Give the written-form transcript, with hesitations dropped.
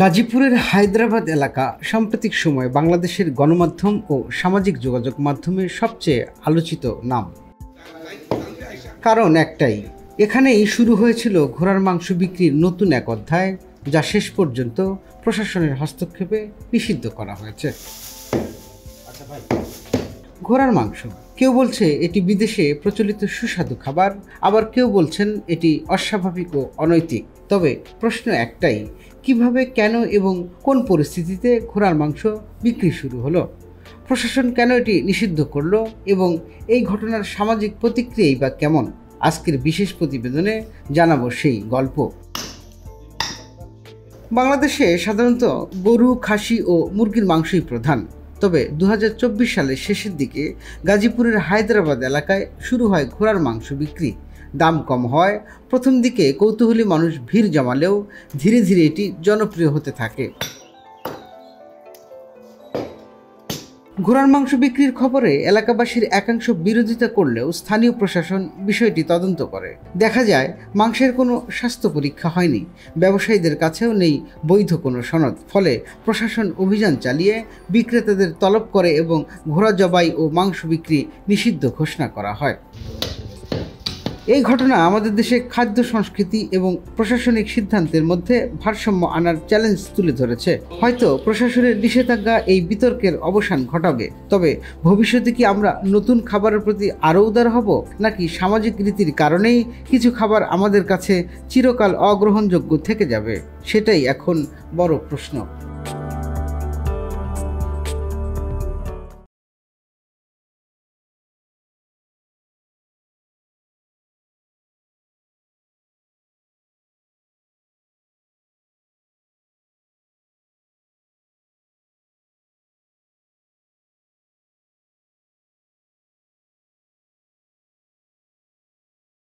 গাজীপুরের হায়দ্রাবাদ এলাকা সাম্প্রতিক সময়ে বাংলাদেশের গণমাধ্যম ও সামাজিক যোগাযোগ মাধ্যমে সবচেয়ে আলোচিত নাম। কারণ একটাই, এখানেই শুরু হয়েছিল ঘোড়ার মাংস বিক্রির নতুন এক অধ্যায়, যা শেষ পর্যন্ত প্রশাসনের হস্তক্ষেপে নিষিদ্ধ করা হয়েছে। ঘোড়ার মাংস, কেউ বলছে এটি বিদেশে প্রচলিত সুস্বাদু খাবার, আবার কেউ বলছেন এটি অস্বাভাবিক ও অনৈতিক। তবে প্রশ্ন একটাই, কিভাবে, কেন এবং কোন পরিস্থিতিতে ঘোড়ার মাংস বিক্রি শুরু হলো? প্রশাসন কেন এটি নিষিদ্ধ করলো এবং এই ঘটনার সামাজিক প্রতিক্রিয়াই বা কেমন? আজকের বিশেষ প্রতিবেদনে জানাবো সেই গল্প। বাংলাদেশে সাধারণত গরু, খাসি ও মুরগির মাংসই প্রধান। তবে 2024 সালের শেষের দিকে গাজীপুরের হায়দ্রাবাদ এলাকায় শুরু হয় ঘোড়ার মাংস বিক্রি। দাম কম হয়, প্রথম দিকে কৌতূহলী মানুষ ভিড় জমালেও ধীরে ধীরে এটি জনপ্রিয় হতে থাকে। ঘোড়ার মাংস বিক্রির খবরে এলাকাবাসীর একাংশ বিরোধিতা করলেও স্থানীয় প্রশাসন বিষয়টি তদন্ত করে। দেখা যায় মাংসের কোনো স্বাস্থ্য পরীক্ষা হয়নি, ব্যবসায়ীদের কাছেও নেই বৈধ কোনো সনদ। ফলে প্রশাসন অভিযান চালিয়ে বিক্রেতাদের তলব করে এবং ঘোড়া জবাই ও মাংস বিক্রি নিষিদ্ধ ঘোষণা করা হয়। এই ঘটনা আমাদের দেশে খাদ্য সংস্কৃতি এবং প্রশাসনিক সিদ্ধান্তের মধ্যে ভারসাম্য আনার চ্যালেঞ্জ তুলে ধরেছে। হয়তো প্রশাসনের নিষেধাজ্ঞা এই বিতর্কের অবসান ঘটাবে, তবে ভবিষ্যতে কি আমরা নতুন খাবারের প্রতি আরও উদার হব, নাকি সামাজিক রীতির কারণেই কিছু খাবার আমাদের কাছে চিরকাল অগ্রহণযোগ্য থেকে যাবে? সেটাই এখন বড় প্রশ্ন।